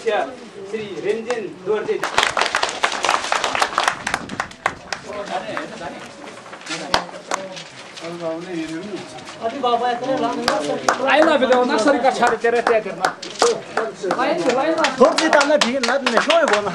Shri रेन्जेन Dorje Aí lá, Vidal, na sua cachorra de terra, né? Vai lá. Todos estão na vida, nada, não é só eu vou lá.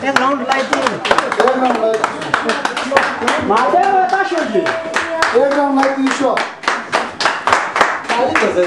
एक round light माते बता शोजी एक round light show खाली होता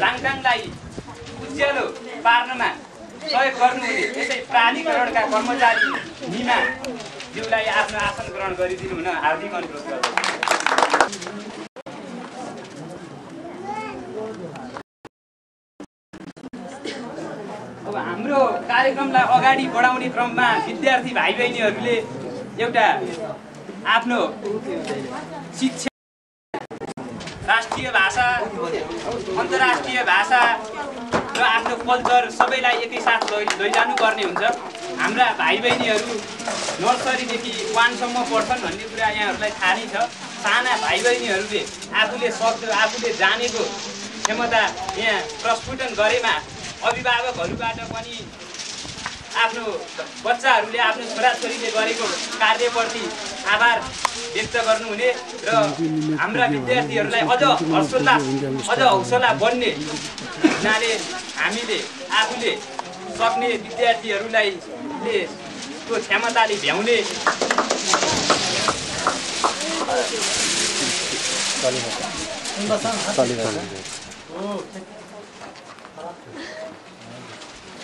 राङटाङलाई उज्यालो पार्नमा सहयोग गर्नुहुने यसै प्राधिकरणका कर्मचारी निमा ज्यूलाई आफ्नो आसन ग्रहण गरिदिनु हुन हार्दिक अनुरोध गर्दछु। अब हाम्रो कार्यक्रमलाई अगाडि बढाउने क्रममा विद्यार्थी भाइ बहिनीहरूले एउटा आफ्नो शिक्षा राष्ट्रिय भाषा अन्तर्राष्ट्रिय भाषा र आफ्नो कल्चर सबैलाई एकैसाथ लैजानु पर्ने हुन्छ। हाम्रा भाइ बहिनीहरू नर्सरीदेखि वानसम्म पढ्छन् भन्ने कुरा यहाँहरूलाई थाहा नै छ। साना भाइ बहिनीहरूले आफूले जानेको क्षमता यहाँ प्रस्फुटन गरेमा अभिभावकहरूबाट पनि आफ्नो बच्चाहरूले आफ्नो छोराछोरीले गरेको कार्यप्रति आभार व्यक्त गर्नुहुने र हाम्रा विद्यार्थीहरूलाई अझ हौसला बन्ने हुनाले हामीले आफूले सक्ने विद्यार्थीहरूलाई त्यो क्षमताले भ्याउने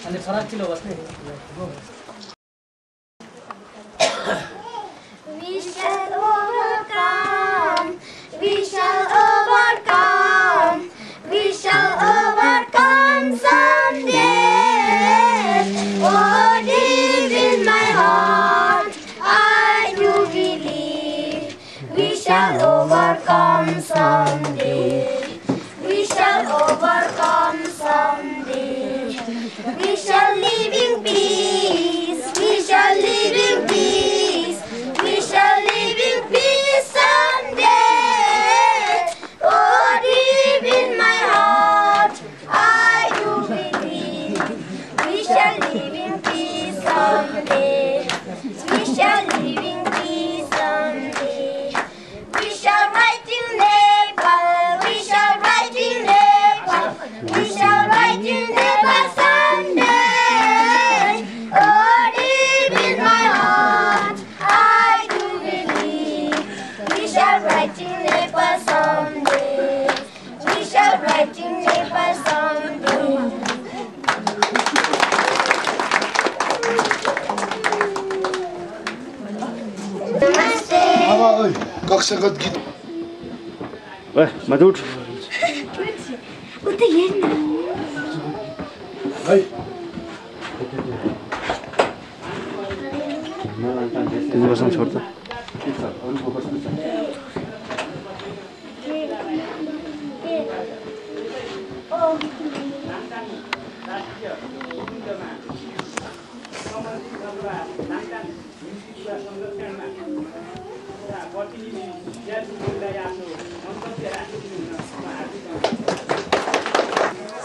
अनि फरक किलो बस्ने We shall overcome someday. Oh, deep in my heart, I do believe we shall overcome someday. We shall overcome someday. We shall live in peace. writing neighbors something. Namaste. आमा ओइ कक्षागत गीत ओए मत उठ उता हेर्न है तिमी बस्न छोड त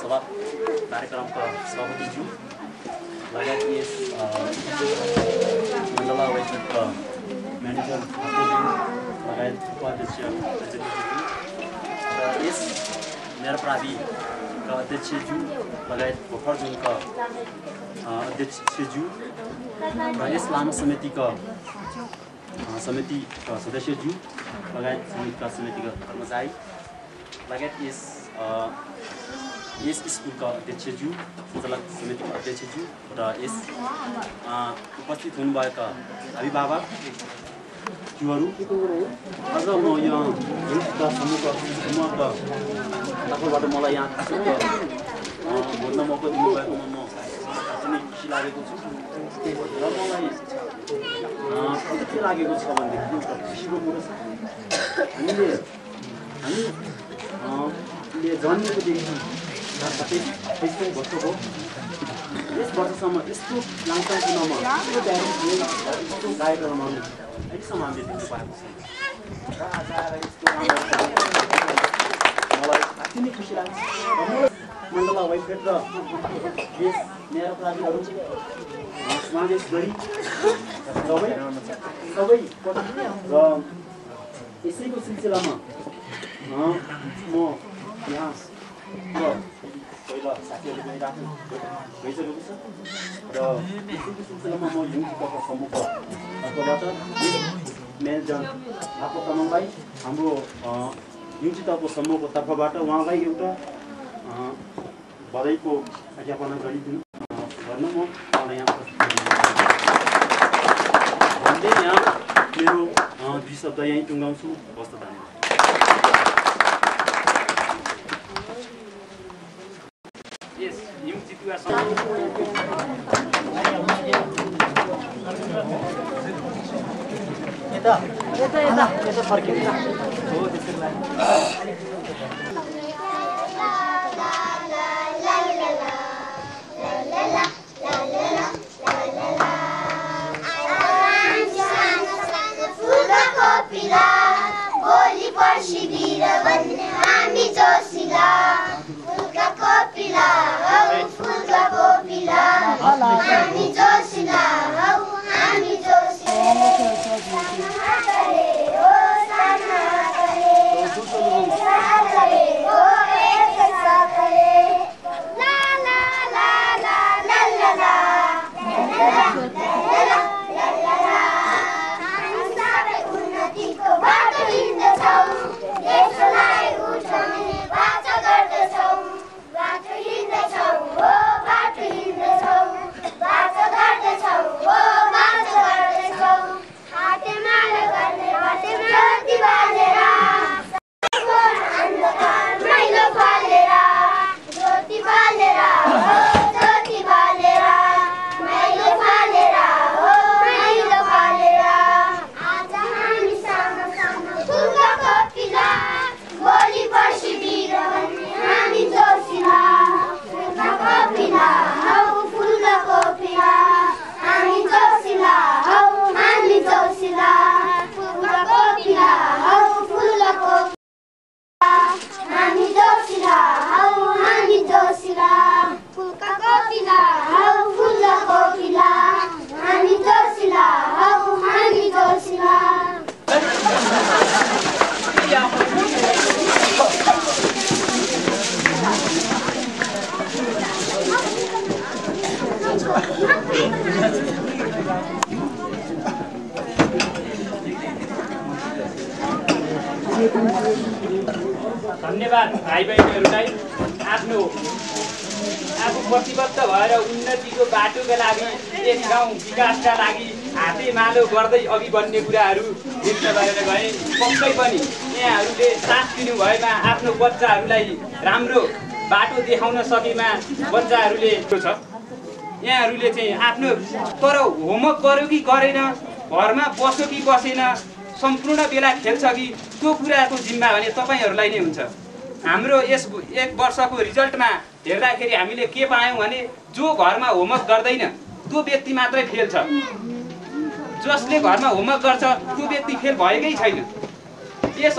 सभा कार्यक्रमका सभापतिज्यू लगायत यस मण्डला वेबसाइटका म्यानेजर लगायत उपाध्यक्ष र यस मेरप्राविका अध्यक्षज्यू लगायत भर्खर जोनका अध्यक्षज्यू र यस लामो समितिका सदस्यज्यू लगायत समितिका कर्मचारी लगायत यस स्कुलका अध्यक्षज्यू सञ्चालक समितिका अध्यक्षज्यू र यस उपस्थित हुनुभएका अभिभावकज्यूहरू अझ म यहाँ समूहका तर्फबाट मलाई यहाँ भोल्न मौका दिनुभएकोमा म अति नै खुसी लागेको छु र मलाई के लागेको छ भनेदेखि एउटा खुसीको कुरो छ हामीले जन्मेकोदेखि 27 वर्ष भयो यस वर्षसम्म यस्तो लाङटाङ चुनावमा यस्तो कार्यक्रम अहिलेसम्म हामीले देख्नु पाएको छैन र आज आएर यस्तो मलाई अति नै खुसी लाग्छ मण्डला वेबसाइट र यस मेरप्राविहरू समावेश गरी सबै र यसैको सिलसिलामा म यहाँ पहिला साथीहरू गइसकेको छ र यसैको सिलसिलामा म युनिटको समूहको तर्फबाट म्यानेजर आफू तामाङलाई हाम्रो युनिटको समूहको तर्फबाट उहाँलाई एउटा बधाईको ज्ञापना गर्न म उहाँलाई यहाँ भन्दै यहाँ मेरो 2 शब्द यहीँ टुङ्गाउँछु हस्त धन्यवाद यस न्यू चितुवा यता फर्किन्छ हो त्यसको लागि भोलि पर्सि वीर बन्ने हामी जोसिला फुलका कोपिला हौ फुलका कोपिला हामी जोसिला हौ हामी जोसिला करे हो साना करे करे हो एक करे ला ला ला ला ला ला ला बाटो हिँड्दछौँ देशलाई उठाउने बाचा गर्दछौँ बाटो हिँड्दछौँ हो बाटो हिँड्दछौँ बाचा धन्यवाद भाइ बहिनीहरूलाई आफ्नो आफू प्रतिबद्ध भएर उन्नतिको बाटोका लागि यस गाउँ विकासका लागि हातेमालो गर्दै अघि बढ्ने कुराहरू व्यक्त गरेर गए। पक्कै पनि यहाँहरूले साथ दिनु भएमा आफ्नो बच्चाहरूलाई राम्रो बाटो देखाउन सकेमा बच्चाहरूले छ यहाँहरूले चाहिँ आफ्नो तर होमवर्क गर्यो कि गरेन, घरमा बस्यो कि बसेन, सम्पूर्ण बेला खेल्छ कि त्यो कुराको जिम्मा भने तपाईँहरूलाई नै हुन्छ। हाम्रो यस 1 वर्षको रिजल्टमा हेर्दाखेरि हामीले के पायौँ भने जो घरमा होमवर्क गर्दैन त्यो व्यक्ति मात्रै फेल छ, जसले घरमा होमवर्क गर्छ त्यो व्यक्ति फेल भएकै छैन। यस